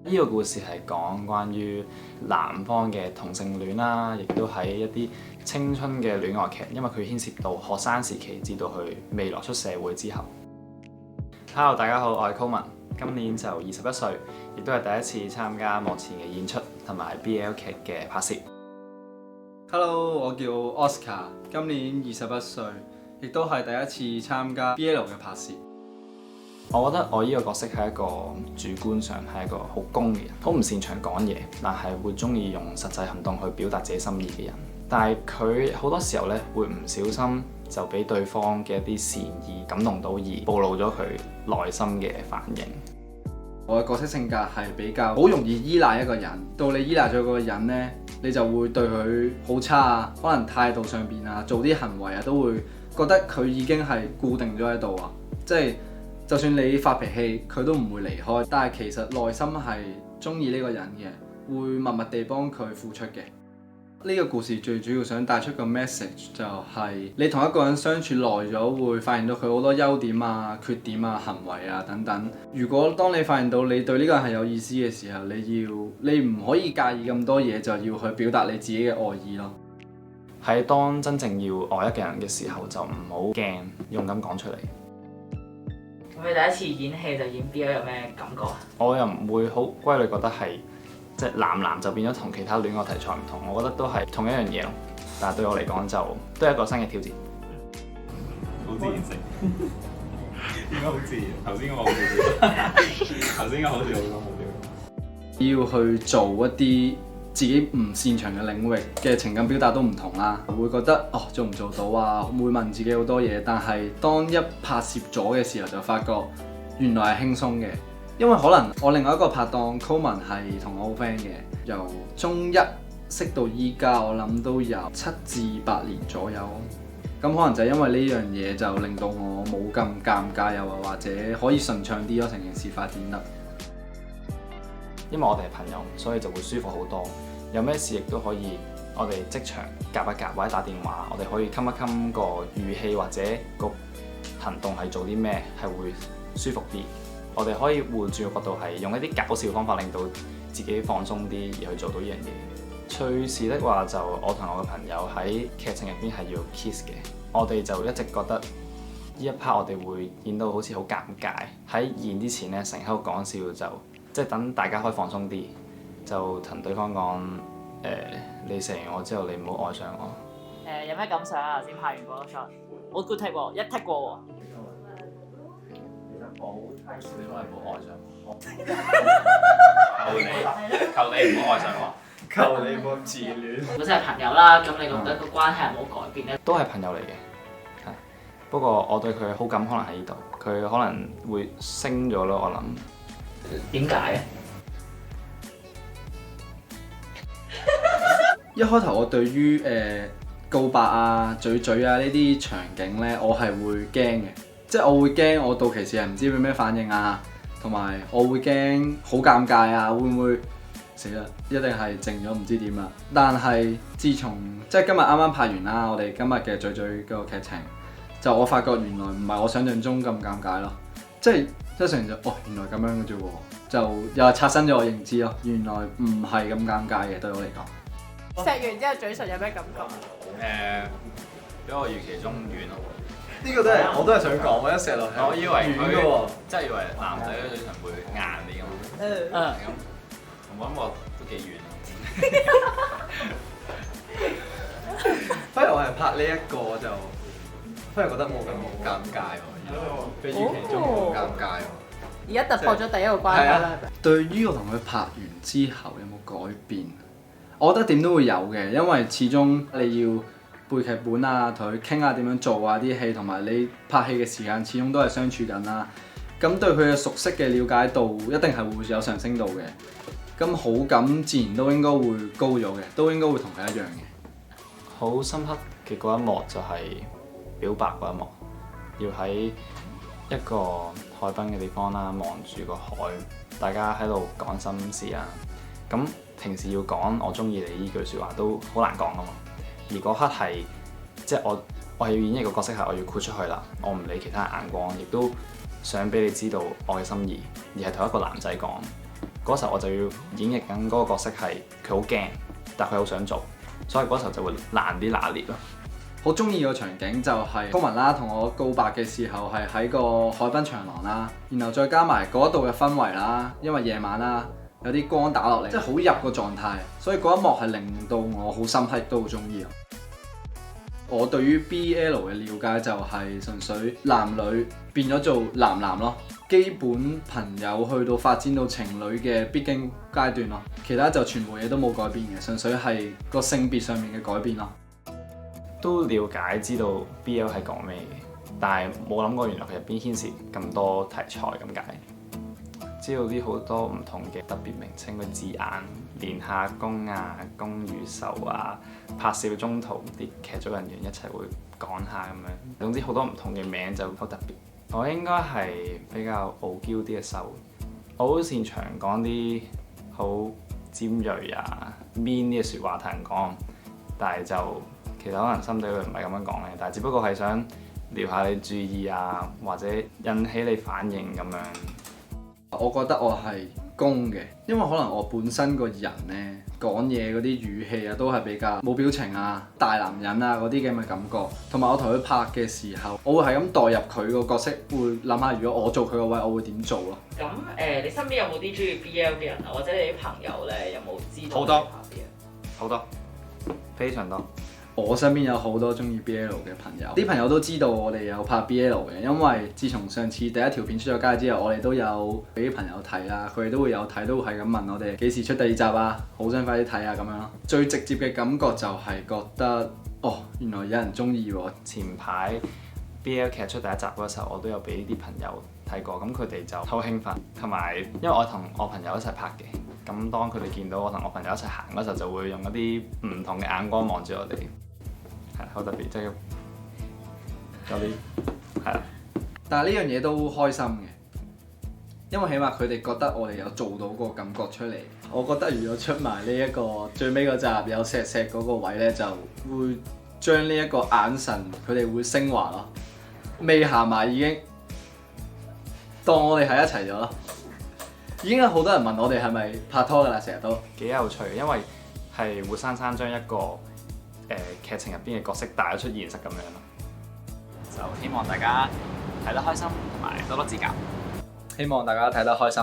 呢個故事係講關於男方嘅同性戀啦，亦都係一啲青春嘅戀愛劇，因為佢牽涉到學生時期至到佢未來出社會之後。Hello， 大家好，我係 Coleman，今年就21歲，亦都係第一次參加幕前嘅演出同埋 BL 劇嘅拍攝。Hello， 我叫 Oscar， 今年21歲，亦都係第一次參加 BL 嘅拍攝。我覺得我呢個角色係一個主觀上係一個好攻嘅人，好唔擅長講嘢，但係會中意用實際行動去表達自己心意嘅人。但係佢好多時候咧會唔小心就俾對方嘅一啲善意感動到，而暴露咗佢內心嘅反應。我嘅角色性格係比較好容易依賴一個人，到你依賴咗嗰個人呢，你就會對佢好差啊，可能態度上邊啊，做啲行為啊，都會覺得佢已經係固定咗喺度啊，即係。就算你發脾氣，佢都唔會離開，但係其實內心係中意呢個人嘅，會默默地幫佢付出嘅。呢個故事最主要想帶出個 message 就係你同一個人相處耐咗，會發現到佢好多優點啊、缺點啊、行為啊等等。如果當你發現到你對呢個人係有意思嘅時候，你唔可以介意咁多嘢，就要去表達你自己嘅愛意咯。喺當真正要愛一個人嘅時候，就唔好驚，勇敢講出嚟。咁你第一次演戲就演 BL 有咩感覺啊？我又唔會好歸類覺得係即係男就變咗同其他戀愛題材唔同，我覺得都係同一樣嘢咯。但係對我嚟講就都係一個新嘅挑戰。好自然性，應該好自然。頭先我好笑，頭先我好笑好多好笑。要去做一啲自己唔擅長嘅領域嘅情感表達都唔同啦，會覺得做唔做到啊，會問自己好多嘢，但係當一拍攝咗嘅時候就發覺原來係輕鬆嘅，因為可能我另外一個拍檔 Coleman 係同我好 friend 嘅，由中一識到依家，我諗都有7至8年左右，咁可能就因為呢樣嘢就令到我冇咁尷尬，又或者可以順暢啲咯，成件事發展得。因為我哋係朋友，所以就會舒服好多。有咩事亦都可以，我哋即場夾一夾或者打電話，我哋可以冚一冚個語氣或者個行動係做啲咩，係會舒服啲。我哋可以換轉個角度，係用一啲搞笑方法令到自己放鬆啲，而去做到呢樣嘢。趣事的話就我同我嘅朋友喺劇情入邊係要 kiss 嘅，我哋就一直覺得呢一 part 我哋會演到好似好尷尬。喺演之前咧，成日喺度講笑就。即係等大家可以放鬆啲，就同對方講你食完我之後，你唔好愛上我。有咩感想啊？先拍完嗰個 shot， 好 good take 喎，一 take 過喎。其實我好 take 你都係唔好愛上我。求你唔好愛上我。求你冇自戀。本身係朋友啦，咁你覺得個關係係冇改變咧？都係朋友嚟嘅，係。不過我對佢好感可能喺呢度，佢可能會升咗咯，我諗。點解嘅？一開頭我對於告白啊、嘴啊呢啲場景呢，我係會驚嘅，即係我會驚我到期時係唔知會咩反應啊，同埋我會驚好尷尬啊，會唔會死啦？一定係靜咗唔知點啦。但係自從即係今日啱啱拍完啦，我哋今日嘅嘴嗰個劇情，就我發覺原來唔係我想象中咁尷尬咯，即係成就原來咁樣嘅啫喎，就又係刷新咗我認知咯，原來唔係咁尷尬嘅對我嚟講。錫完之後嘴唇有咩感覺？比我預期中軟咯。呢個都係我都係想講，我一錫落去，我以為軟嘅喎，真係以為男仔嘅嘴唇會硬啲咁。咁我諗我都幾軟。反而我係拍呢一個就，反而覺得冇咁尷尬喎，比預期中冇尷尬喎。而家突破咗第一個關卡啦。對於我同佢拍完之後有冇改變？我覺得點都會有嘅，因為始終你要背劇本啊，同佢傾下點樣做啊啲戲，同埋你拍戲嘅時間始終都係相處緊啦。咁對佢嘅熟悉嘅了解度一定係會有上升到嘅。咁好感自然都應該會高咗嘅，都應該會同佢一樣嘅。好深刻嘅嗰一幕就係表白嗰一幕，要喺一個海濱嘅地方啦，望住個海，大家喺度講心事啊。咁咁平時要講我中意你呢句説話都好難講噶嘛。而嗰刻係即係我係要演繹個角色係我要豁出去啦，我唔理其他人眼光，亦都想俾你知道我嘅心意，而係同一個男仔講。嗰時候我就要演繹緊嗰個角色係佢好驚，但佢好想做，所以嗰時候就會難啲拿捏咯。好中意個場景就係高文啦，同我告白嘅時候係喺個海濱長廊啦，然後再加埋嗰度嘅氛圍啦，因為夜晚啦有啲光打落嚟，即係好入個狀態，所以嗰一幕係令到我好深刻，都好中意。我對於 BL 嘅了解就係純粹男女變咗做男咯，基本朋友去到發展到情侶嘅必經階段咯，其他就全部嘢都冇改變嘅，純粹係個性別上面嘅改變咯。都了解知道 BL 係講咩嘅，但係冇諗過原來佢入邊牽涉咁多題材咁解。知道啲好多唔同嘅特別名稱嘅字眼，連下攻啊、攻與受啊、拍攝中途啲劇組人員一齊會講下咁樣。總之好多唔同嘅名就好特別。我應該係比較傲嬌啲嘅受，我好擅長講啲好尖鋭啊、mean 啲嘅説話同人講，但係就其實可能心底裏唔係咁樣講嘅，但係只不過係想撩下你注意啊，或者引起你反應咁樣。我覺得我係攻嘅，因為可能我本身個人呢，講嘢嗰啲語氣啊都係比較冇表情啊、大男人啊嗰啲咁嘅感覺，同埋我同佢拍嘅時候，我會係咁代入佢個角色，會諗下如果我做佢個位，我會點做咯。咁你身邊有冇啲中意 BL 嘅人啊？或者你啲朋友咧有冇知道好多你拍 BL？好多，非常多。我身邊有好多中意 BL 嘅朋友，啲朋友都知道我哋有拍 BL 嘅，因為自從上次第一條片出咗街之後，我哋都有俾啲朋友睇啦，佢哋都會有睇，都會係咁問我哋幾時出第二集啊，好想快啲睇啊咁樣咯。最直接嘅感覺就係覺得，哦，原來有人中意喎。前排 BL 劇出第一集嗰時候，我都有俾啲朋友睇過，咁佢哋就好興奮，同埋因為我同我朋友一齊拍嘅，咁當佢哋見到我同我朋友一齊行嗰時候，就會用一啲唔同嘅眼光望住我哋。係好特別，即係有啲係啦。但係呢樣嘢都開心嘅，因為起碼佢哋覺得我哋有做到個感覺出嚟。我覺得如果出埋呢一個最尾嗰集有錫嗰個位呢，就會將呢一個眼神佢哋會升華咯。未行埋已經當我哋喺一齊咗咯。已經有好多人問我哋係咪拍拖㗎啦，成日都幾有趣，因為係活生生將一個劇情入邊嘅角色帶咗出現實咁樣咯，就希望大家睇得開心同埋多多指教。希望大家睇得開心。